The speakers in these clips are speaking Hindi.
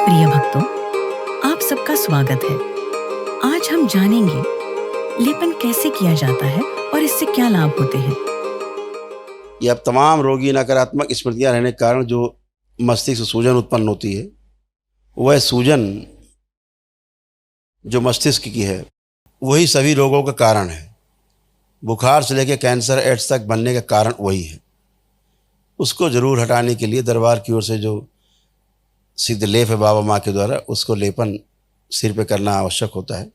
प्रिय भक्तों, आप सबका स्वागत है। आज हम जानेंगे लेपन कैसे किया जाता है और इससे क्या लाभ होते हैं। ये अब तमाम रोगी नकारात्मक स्मृतियां रहने के कारण जो मस्तिष्क से सूजन उत्पन्न होती है, वह सूजन जो मस्तिष्क की है वही सभी रोगों का कारण है। बुखार से लेकर कैंसर, एड्स तक बनने का कारण वही है। उसको जरूर हटाने के लिए दरबार की ओर से जो सिद्ध लेप है बाबा माँ के द्वारा, उसको लेपन सिर पे करना आवश्यक होता है।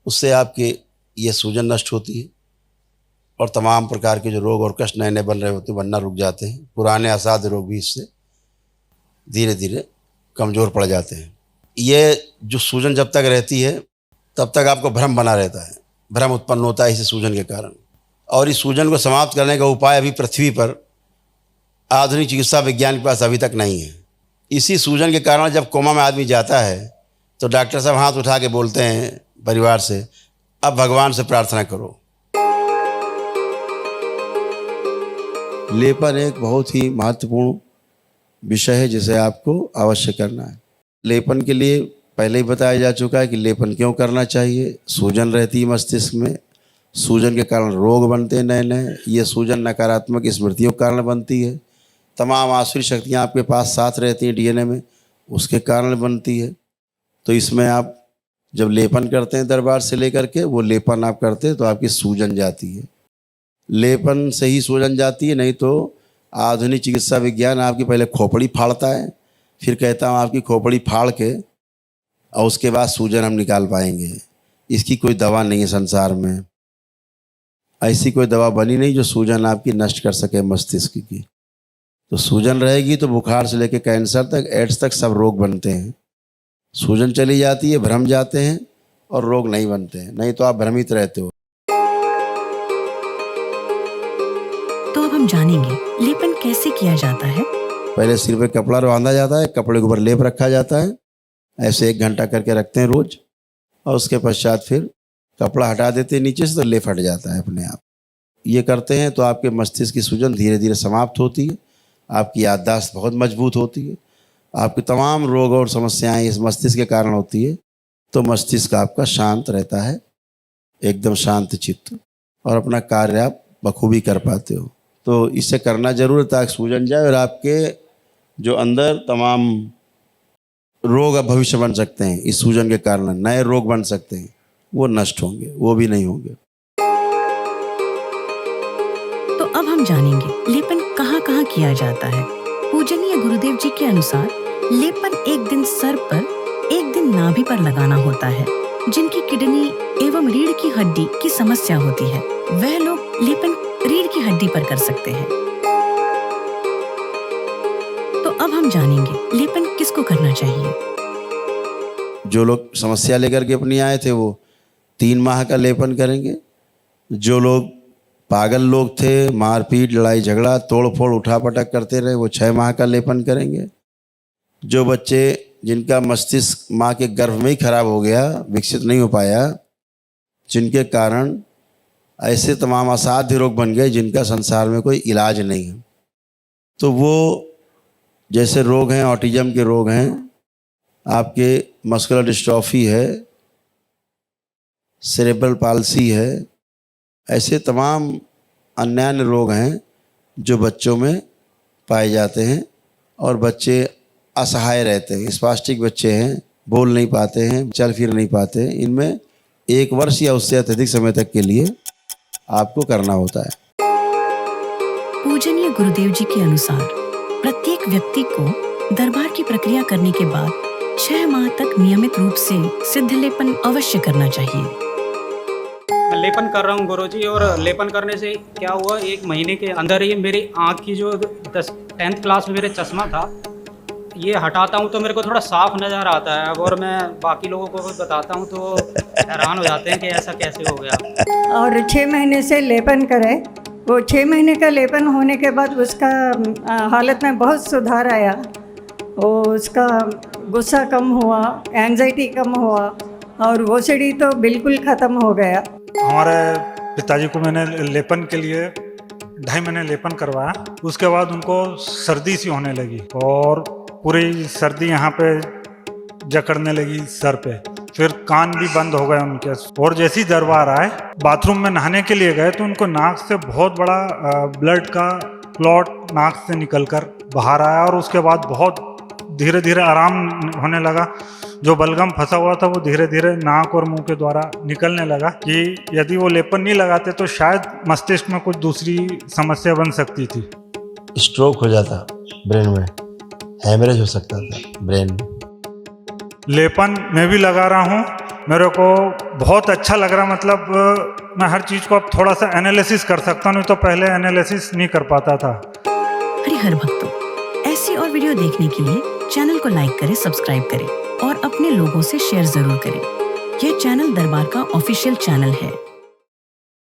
उससे आपके ये सूजन नष्ट होती है और तमाम प्रकार के जो रोग और कष्ट नए नए बन रहे होते हैं बनना रुक जाते हैं। पुराने असाध्य रोग भी इससे धीरे धीरे कमज़ोर पड़ जाते हैं। ये जो सूजन जब तक रहती है तब तक आपको भ्रम बना रहता है, भ्रम उत्पन्न होता है इसी सूजन के कारण। और इस सूजन को समाप्त करने का उपाय अभी पृथ्वी पर आधुनिक चिकित्सा विज्ञान के पास अभी तक नहीं है। इसी सूजन के कारण जब कोमा में आदमी जाता है तो डॉक्टर साहब हाथ उठा के बोलते हैं परिवार से, अब भगवान से प्रार्थना करो। लेपन एक बहुत ही महत्वपूर्ण विषय है जिसे आपको अवश्य करना है। लेपन के लिए पहले ही बताया जा चुका है कि लेपन क्यों करना चाहिए। सूजन रहती है मस्तिष्क में, सूजन के कारण रोग बनते हैं नए नए। ये सूजन नकारात्मक स्मृतियों के कारण बनती है। तमाम आसुरी शक्तियाँ आपके पास साथ रहती हैं डीएनए में, उसके कारण बनती है। तो इसमें आप जब लेपन करते हैं दरबार से लेकर के, वो लेपन आप करते हैं तो आपकी सूजन जाती है। लेपन से ही सूजन जाती है, नहीं तो आधुनिक चिकित्सा विज्ञान आपकी पहले खोपड़ी फाड़ता है, फिर कहता हूँ आपकी खोपड़ी फाड़ के और उसके बाद सूजन हम निकाल पाएंगे। इसकी कोई दवा नहीं है संसार में, ऐसी कोई दवा बनी नहीं जो सूजन आपकी नष्ट कर सके मस्तिष्क की। तो सूजन रहेगी तो बुखार से लेकर कैंसर तक, एड्स तक सब रोग बनते हैं। सूजन चली जाती है, भ्रम जाते हैं और रोग नहीं बनते हैं, नहीं तो आप भ्रमित रहते हो। तो अब हम जानेंगे लेपन कैसे किया जाता है। पहले सिर पे कपड़ा बांधा जाता है, कपड़े के ऊपर लेप रखा जाता है, ऐसे 1 घंटा करके रखते हैं रोज, और उसके पश्चात फिर कपड़ा हटा देते हैं नीचे से तो लेप हट जाता है अपने आप। ये करते हैं तो आपके मस्तिष्क की सूजन धीरे धीरे समाप्त होती है, आपकी याददाश्त बहुत मजबूत होती है। आपकी तमाम रोग और समस्याएं इस मस्तिष्क के कारण होती है, तो मस्तिष्क आपका शांत रहता है, एकदम शांत चित्त, और अपना कार्य आप बखूबी कर पाते हो। तो इसे करना जरूर है ताकि सूजन जाए और आपके जो अंदर तमाम रोग अब भविष्य बन सकते हैं, इस सूजन के कारण नए रोग बन सकते हैं, वो नष्ट होंगे, वो भी नहीं होंगे। तो अब हम जानेंगे लेपन कहाँ कहाँ किया जाता है। पूजनीय गुरुदेव जी के अनुसार लेपन एक दिन सर पर, एक दिन नाभि पर लगाना होता है। जिनकी किडनी एवं रीढ़ की हड्डी की समस्या होती है वह लोग लेपन रीढ़ की हड्डी पर कर सकते हैं। तो अब हम जानेंगे लेपन किसको करना चाहिए। जो लोग समस्या लेकर के अपनी आए थे वो 3 माह का लेपन करेंगे। जो लोग पागल लोग थे, मारपीट, लड़ाई झगड़ा, तोड़ फोड़, उठापटक करते रहे, वो 6 माह का लेपन करेंगे। जो बच्चे जिनका मस्तिष्क माँ के गर्भ में ही खराब हो गया, विकसित नहीं हो पाया, जिनके कारण ऐसे तमाम असाध्य रोग बन गए जिनका संसार में कोई इलाज नहीं है, तो वो जैसे रोग हैं, ऑटिज्म के रोग हैं, आपके मस्कुलर डिस्ट्रॉफी है, सेरेब्रल पाल्सी है, ऐसे तमाम अन्य रोग हैं जो बच्चों में पाए जाते हैं और बच्चे असहाय रहते हैं। स्पास्टिक बच्चे हैं, बोल नहीं पाते हैं, चल फिर नहीं पाते हैं। इनमें 1 वर्ष या उससे अत्यधिक समय तक के लिए आपको करना होता है। पूजनीय गुरुदेव जी के अनुसार प्रत्येक व्यक्ति को दरबार की प्रक्रिया करने के बाद 6 माह तक नियमित रूप से सिद्ध लेपन अवश्य करना चाहिए। मैं लेपन कर रहा हूँ गुरुजी, और लेपन करने से क्या हुआ, 1 महीने के अंदर ही मेरी आँख की जो 10th क्लास में मेरे चश्मा था, ये हटाता हूँ तो मेरे को थोड़ा साफ नज़र आता है। और मैं बाकी लोगों को बताता हूँ तो हैरान हो जाते हैं कि ऐसा कैसे हो गया। और 6 महीने से लेपन करे, वो 6 महीने का लेपन होने के बाद उसका हालत में बहुत सुधार आया। वो उसका गुस्सा कम हुआ, एंजाइटी कम हुआ, और वो सीढ़ी तो बिल्कुल ख़त्म हो गया। हमारे पिताजी को मैंने लेपन के लिए 2.5 महीने लेपन करवाया। उसके बाद उनको सर्दी सी होने लगी और पूरी सर्दी यहाँ पे जकड़ने लगी सर पे, फिर कान भी बंद हो गए उनके। और जैसे ही दरबार आए, बाथरूम में नहाने के लिए गए तो उनको नाक से बहुत बड़ा ब्लड का क्लॉट नाक से निकलकर बाहर आया और उसके बाद बहुत धीरे धीरे आराम होने लगा। जो बलगम फंसा हुआ था वो धीरे धीरे नाक और मुंह के द्वारा निकलने लगा कि यदि वो लेपन नहीं लगाते तो शायद मस्तिष्क में कुछ दूसरी समस्या बन सकती थी। स्ट्रोक हो जाता ब्रेन में, हैमरेज हो सकता था ब्रेन में। लेपन मैं भी लगा रहा हूँ, मेरे को बहुत अच्छा लग रहा। मतलब मैं हर चीज़ को अब थोड़ा सा एनालिसिस कर सकता हूँ, नहीं तो पहले एनालिसिस नहीं कर पाता था। हरिहर भक्तों, ऐसी और वीडियो देखने के लिए चैनल को लाइक करें, सब्सक्राइब करें और अपने लोगों से शेयर जरूर करें। यह चैनल दरबार का ऑफिशियल चैनल है।